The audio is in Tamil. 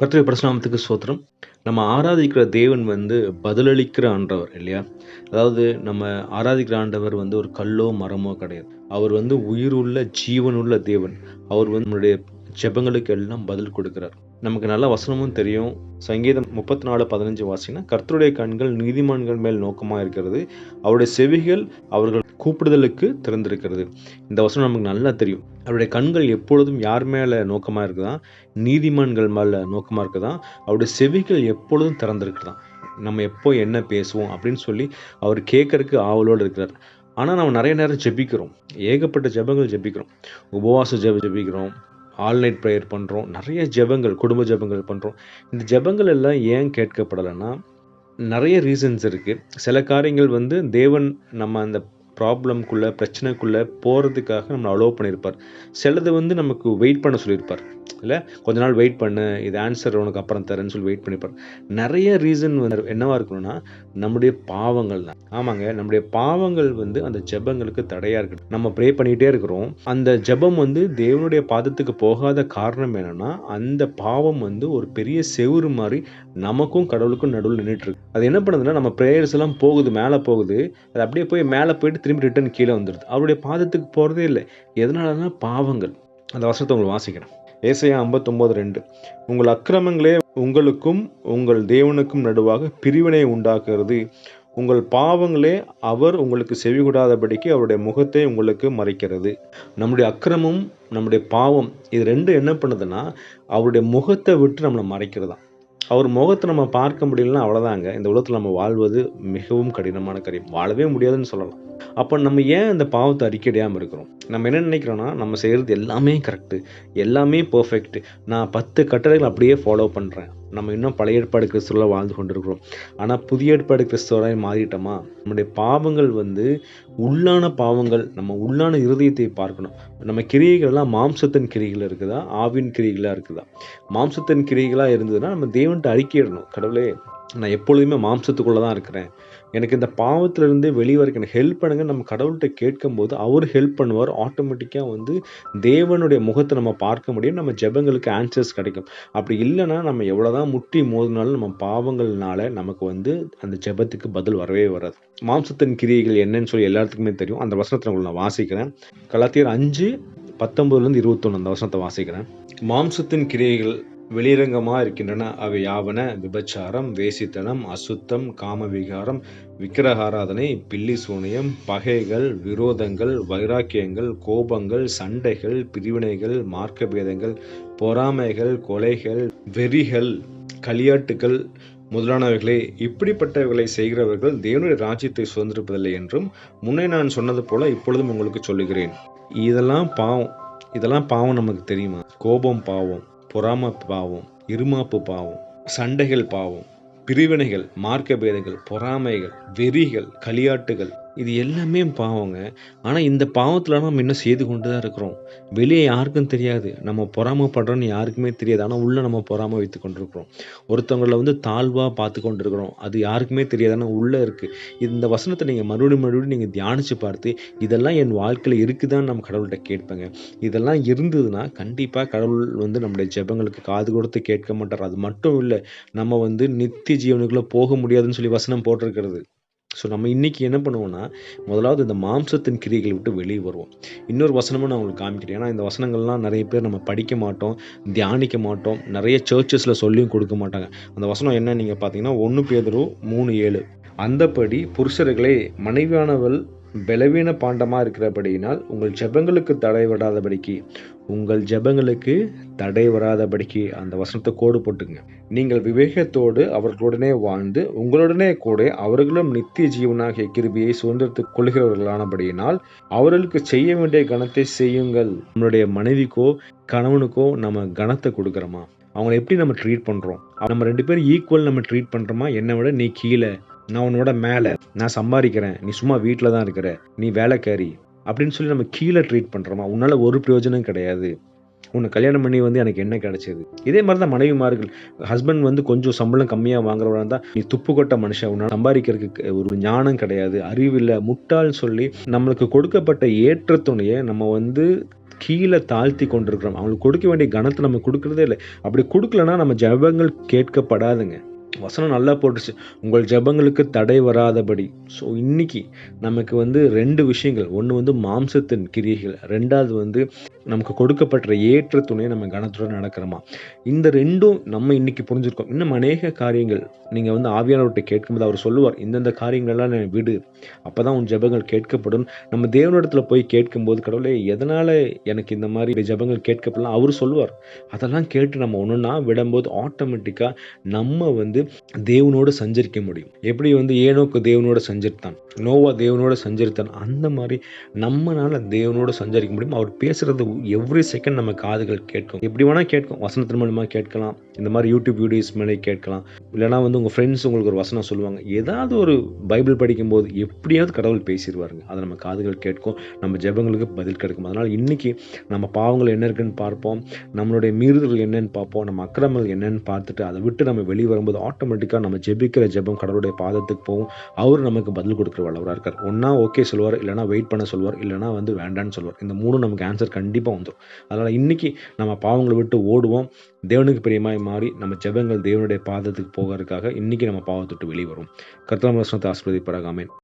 கர்த்தருடைய பரிசுநாமத்துக்கு ஸ்தோத்திரம். நம்ம ஆராதிக்கிற தேவன் பதிலளிக்கிற ஆண்டவர் இல்லையா? அதாவது நம்ம ஆராதிக்கிற ஆண்டவர் ஒரு கல்லோ, மரமோ கிடையாது. அவர் உயிருள்ள, ஜீவனுள்ள தேவன். அவர் நம்முடைய ஜெபங்களுக்கு எல்லாம் பதில் கொடுக்கிறார். நமக்கு நல்ல வசனமும் தெரியும். சங்கீதம் 34:15 வாசிங்கன்னா, கர்த்தருடைய கண்கள் நீதிமான்கள் மேல் நோக்கமா இருக்கிறது. அவருடைய செவிகள் அவர்கள் கூப்பிடுதலுக்கு திறந்திருக்கிறது. இந்த வசனம் நமக்கு நல்லா தெரியும். அவருடைய கண்கள் எப்பொழுதும் யார் மேல நோக்கமா இருக்குதா? நீதிமான்கள் மேல நோக்கமா இருக்குதா? அவருடைய செவிகள் எப்பொழுதும் திறந்திருக்குதாம். நம்ம எப்போ என்ன பேசுவோம் அப்படின்னு சொல்லி அவர் கேட்கறதுக்கு ஆவலோடு இருக்கிறார். ஆனால் நம்ம நிறைய நேரம் ஜெபிக்கிறோம். ஏகப்பட்ட ஜெபங்கள் ஜெபிக்கிறோம். உபவாச ஜெபிக்கிறோம். ஆல் நைட் ப்ரேயர் பண்ணுறோம். நிறைய ஜெபங்கள், குடும்ப ஜெபங்கள் பண்ணுறோம். இந்த ஜெபங்கள் எல்லாம் ஏன் கேட்கப்படலைன்னா, நிறைய ரீசன்ஸ் இருக்குது. சில காரியங்கள் தேவன் நம்ம அந்த ப்ராப்ளம்குள்ளே, பிரச்சனைக்குள்ளே போகிறதுக்காக நம்மளை அலோவ் பண்ணியிருப்பார். சிலது நமக்கு வெயிட் பண்ண சொல்லியிருப்பார். இல்லை, கொஞ்ச நாள் வெயிட் பண்ணு, இது ஆன்சர் உனக்கு அப்புறம் தரேன்னு சொல்லி வெயிட் பண்ணியிருப்பார். நிறைய ரீசன் என்னவா இருக்கணும்னா, நம்முடைய பாவங்கள் தான். ஆமாங்க, நம்முடைய பாவங்கள் அந்த ஜெபங்களுக்கு தடையாக இருக்குது. நம்ம ப்ரே பண்ணிகிட்டே இருக்கிறோம். அந்த ஜெபம் தேவனுடைய பாதத்துக்கு போகாத காரணம் என்னன்னா, அந்த பாவம் ஒரு பெரிய செவுறு மாதிரி நமக்கும் கடவுளுக்கும் நடுவில் நின்றுட்டு இருக்கு. அது என்ன பண்ணுதுன்னா, நம்ம ப்ரேயர்ஸ் எல்லாம் போகுது, மேலே போகுது. அது அப்படியே போய் மேலே போயிட்டு திரும்பி ரிட்டர்ன் கீழே வந்துடுது. அவருடைய பாதத்துக்கு போகிறதே இல்லை. எதனாலனா பாவங்கள். அந்த வசனத்தை உங்களுக்கு வாசிக்கிறேன். ஏசாயா 59:2. உங்கள் அக்கிரமங்களே உங்களுக்கும் உங்கள் தேவனுக்கும் நடுவாக பிரிவினை உண்டாக்குறது. உங்கள் பாவங்களே அவர் உங்களுக்கு செவிகொடாதபடிக்கு அவருடைய முகத்தை உங்களுக்கு மறைக்கிறது. நம்முடைய அக்கிரமம், நம்முடைய பாவம், இது ரெண்டும் என்ன பண்ணுதுன்னா, அவருடைய முகத்தை விட்டு நம்மளை மறைக்கிறதா. அவர் முகத்தை நம்ம பார்க்க முடியலன்னா அவ்வளோதாங்க. இந்த உலகத்தில் நம்ம வாழ்வது மிகவும் கடினமான காரியம். வாழவே முடியாதுன்னு சொல்லலாம். அப்போ நம்ம ஏன் அந்த பாவத்தை அறிக்கையிடாமல் இருக்கிறோம்? நம்ம என்ன நினைக்கிறோன்னா, நம்ம செய்கிறது எல்லாமே கரெக்டு, எல்லாமே பர்ஃபெக்ட், நான் 10 கட்டளைகள் அப்படியே ஃபாலோ பண்ணுறேன். நம்ம இன்னும் பழைய ஏற்பாடு கிறிஸ்துவ வாழ்ந்து கொண்டிருக்கிறோம். ஆனால் புதிய ஏற்பாடு கிறிஸ்துவராய் மாறிட்டோமா? நம்முடைய பாவங்கள் உள்ளான பாவங்கள். நம்ம உள்ளான இருதயத்தை பார்க்கணும். நம்ம கிரியைகள்லாம் மாம்சத்தின் கிரிகள் இருக்குதா, ஆவின் கிரிகளாக இருக்குதா? மாம்சத்தின் கிரிகளாக இருந்ததுன்னா நம்ம தேவன்கிட்ட அறிக்கையிடணும். கடவுளே, நான் எப்பொழுதுமே மாம்சத்துக்குள்ளே தான் இருக்கிறேன், எனக்கு இந்த பாவத்திலிருந்து வெளியே வரைக்கும் எனக்கு ஹெல்ப் பண்ணுங்க. நம்ம கடவுள்கிட்ட கேட்கும்போது அவர் ஹெல்ப் பண்ணுவார். ஆட்டோமேட்டிக்காக தேவனுடைய முகத்தை நம்ம பார்க்க முடியும். நம்ம ஜெபங்களுக்கு ஆன்சர்ஸ் கிடைக்கும். அப்படி இல்லைன்னா நம்ம எவ்வளோதான் முட்டி மோதினாலும் நம்ம பாவங்கள்னால நமக்கு அந்த ஜெபத்துக்கு பதில் வரவே வராது. மாம்சத்தின் கிரியைகள் என்னன்னு சொல்லி எல்லாத்துக்குமே தெரியும். அந்த வசனத்தை உங்களுக்கு நான் வாசிக்கிறேன். கலாத்தியர் 5:19-21 அந்த வசனத்தை வாசிக்கிறேன். மாம்சத்தின் கிரியைகள் வெளிரங்கமாக இருக்கின்றன. அவை யாவன: விபச்சாரம், வேசித்தனம், அசுத்தம், காமவிகாரம், விக்கிரகாராதனை, பில்லி சூனியம், பகைகள், விரோதங்கள், வைராக்கியங்கள், கோபங்கள், சண்டைகள், பிரிவினைகள், மார்க்க பேதங்கள், பொறாமைகள், கொலைகள், வெறிகள், களியாட்டுகள் முதலானவைகளே. இப்படிப்பட்டவைகளை செய்கிறவர்கள் தேவனுடைய ராஜ்யத்தை சுதந்திரிப்பதில்லை என்றும் முன்னே நான் சொன்னது போல இப்பொழுதும் உங்களுக்கு சொல்லுகிறேன். இதெல்லாம் பாவம். இதெல்லாம் பாவம் நமக்கு தெரியுமா? கோபம் பாவம், பொறாமை பாவம், இருமாப்பு பாவம், சண்டைகள் பாவம், பிரிவினைகள், மார்க்க பேதங்கள், பொறாமைகள், வெறிகள், களியாட்டுகள், இது எல்லாமே பாவங்க. ஆனால் இந்த பாவத்தில் நம்ம இன்னும் செய்து கொண்டு தான் இருக்கிறோம். வெளியே யாருக்கும் தெரியாது, நம்ம பொறாமைப்படுறோன்னு யாருக்குமே தெரியாது. ஆனால் உள்ளே நம்ம பொறாமை வைத்து கொண்டிருக்கிறோம். ஒருத்தவங்களை தாழ்வாக பார்த்து கொண்டு இருக்கிறோம். அது யாருக்குமே தெரியாது, ஆனால் உள்ளே இருக்குது. இந்த வசனத்தை நீங்கள் மறுபடியும் நீங்கள் தியானித்து பார்த்து, இதெல்லாம் என் வாழ்க்கையில் இருக்குதான்னு நம்ம கடவுள்கிட்ட கேட்பேங்க. இதெல்லாம் இருந்ததுன்னா கண்டிப்பாக கடவுள் நம்முடைய ஜெபங்களுக்கு காது கொடுத்து கேட்க மாட்டார். அது மட்டும் இல்லை, நம்ம நித்திய ஜீவனுக்குள்ளே போக முடியாதுன்னு சொல்லி வசனம் போட்டிருக்கிறது. ஸோ நம்ம இன்றைக்கி என்ன பண்ணுவோம்னா, முதலாவது இந்த மாம்சத்தின் கிரியைகளை விட்டு வெளியே வருவோம். இன்னொரு வசனமும் நான் உங்களுக்கு காமிக்கிறேன். ஏன்னா இந்த வசனங்கள்லாம் நிறைய பேர் நம்ம படிக்க மாட்டோம், தியானிக்க மாட்டோம், நிறைய சர்ச்சஸில் சொல்லியும் கொடுக்க மாட்டாங்க. அந்த வசனம் என்ன நீங்கள் பார்த்தீங்கன்னா, 1 பேதுரு 3:7. அந்தப்படி புருஷர்களே, மனைவியானவள் பலவீன பாண்டமாக இருக்கிறபடியினால் உங்கள் ஜெபங்களுக்கு தடை வராதபடிக்கு அந்த வசனத்தை கோடு போட்டுங்க. நீங்கள் விவேகத்தோடு அவர்களுடனே வாழ்ந்து உங்களுடனே கூட அவர்களும் நித்திய ஜீவனாகிய கிருபையை சுதந்திரத்துக் கொள்கிறவர்களானபடியினால் அவர்களுக்கு செய்ய வேண்டிய கனத்தை செய்யுங்கள். நம்மளுடைய மனைவிக்கோ கணவனுக்கோ நம்ம கனத்தை கொடுக்குறோமா? அவங்களை எப்படி நம்ம ட்ரீட் பண்ணுறோம்? நம்ம 2 பேரும் ஈக்குவல் நம்ம ட்ரீட் பண்ணுறோமா? என்னை விட நீ கீழே, நான் உன்னோட மேலே, நான் சம்பாதிக்கிறேன், நீ சும்மா வீட்டில் தான் இருக்கிற, நீ வேலைக்காரி அப்படின்னு சொல்லி நம்ம கீழே ட்ரீட் பண்ணுறோமா? உன்னால் ஒரு பிரயோஜனம் கிடையாது, உன்னை கல்யாணம் பண்ணி எனக்கு என்ன கிடைச்சது? இதே மாதிரி தான் மனைவிமார்கள். ஹஸ்பண்ட் கொஞ்சம் சம்பளம் கம்மியாக வாங்குறவனா இருந்தால், நீ துப்பு கொட்ட மனுஷன், உன்னால் சம்பாதிக்கிறதுக்கு ஒரு ஞானம் கிடையாது, அறிவில்லை, முட்டாள்னு சொல்லி நம்மளுக்கு கொடுக்கப்பட்ட ஏற்ற துணையை நம்ம கீழே தாழ்த்தி கொண்டிருக்கிறோம். அவங்களுக்கு கொடுக்க வேண்டிய கனத்தை நம்ம கொடுக்கறதே இல்லை. அப்படி கொடுக்கலன்னா நம்ம ஜெபங்கள் கேட்கப்படாதுங்க. வசனம் நல்லா போட்டுச்சு, உங்கள் ஜெபங்களுக்கு தடை வராதபடி. ஸோ இன்னைக்கு நமக்கு வந்து 2 விஷயங்கள். ஒன்று வந்து மாம்சத்தின் கிரியைகள், 2வது வந்து நமக்கு கொடுக்கப்பட்ட ஏற்ற துணை நம்ம கனத்துடன் நடக்கிறோமா. இந்த 2ம் நம்ம இன்னைக்கு புரிஞ்சிருக்கோம். இன்னும் அநேக காரியங்கள் நீங்கள் வந்து ஆவியானவர்கிட்ட கேட்கும்போது அவர் சொல்லுவார், இந்தந்த காரியங்கள்லாம் நீ விடு, அப்போ தான் உன் ஜெபங்கள் கேட்கப்படும். நம்ம தேவனிடத்தில் போய் கேட்கும்போது, கடவுளே எதனால் எனக்கு இந்த மாதிரி ஜெபங்கள் கேட்கப்படலாம் அவர் சொல்லுவார். அதெல்லாம் கேட்டு நம்ம ஒன்றுன்னா விடும்போது ஆட்டோமேட்டிக்காக நம்ம வந்து தேவனோடு சஞ்சரிக்க முடியும். எப்படி வந்து ஏனோக்கு தேவனோட சஞ்சரித்தான், நோவா தேவனோட சஞ்சரித்தான், அந்த மாதிரி நம்மனால தேவனோட சஞ்சரிக்க முடியும். அவர் பேசுறது எவ்ரி செகண்ட் நம்ம காதுகள் கேட்கும். எப்படி வேணா கேட்கும். வசனத்தின் மூலமாக கேட்கலாம், இந்த மாதிரி யூடியூப் வீடியோஸ் மேலே கேட்கலாம், இல்லைனா வந்து உங்கள் ஃப்ரெண்ட்ஸ் உங்களுக்கு ஒரு வசனம் சொல்லுவாங்க. ஏதாவது ஒரு பைபிள் படிக்கும்போது எப்படியாவது கடவுள் பேசிடுவாருங்க. அதை நம்ம காதுகள் கேட்கும், நம்ம ஜெபங்களுக்கு பதில் கிடைக்கும். அதனால் இன்னைக்கு நம்ம பாவங்கள் என்ன இருக்குன்னு பார்ப்போம், நம்மளுடைய மீறுதல்கள் என்னன்னு பார்ப்போம், நம்ம அக்கிரமங்கள் என்னன்னு பார்த்துட்டு அதை விட்டு நம்ம வெளியே வரும்போது ஆட்டோமேட்டிக்காக நம்ம ஜெபிக்கிற ஜெபம் கடவுளுடைய பாதத்துக்கு போகும். அவர் நமக்கு பதில் கொடுக்குற வல்லவராக இருக்கார். ஒன்றா ஓகே சொல்லுவார், இல்லைனா வெயிட் பண்ண சொல்லுவார், இல்லைனா வந்து வேண்டான்னு சொல்லுவார். இந்த 3 நமக்கு ஆன்சர் கண்டிப்பாக வந்துடும். அதனால் இன்னைக்கு நம்ம பாவங்களை விட்டு ஓடுவோம், தேவனுக்கு பிரியமாய் மாறி நம்ம ஜெபங்கள் தேவனுடைய பாதத்துக்கு போகிறதுக்காக இன்னைக்கு நம்ம பாவத்தை விட்டு வெளியே வரும். கர்த்தர் வசனத்தை ஆசீர்வதிப்பாராக. ஆமென்.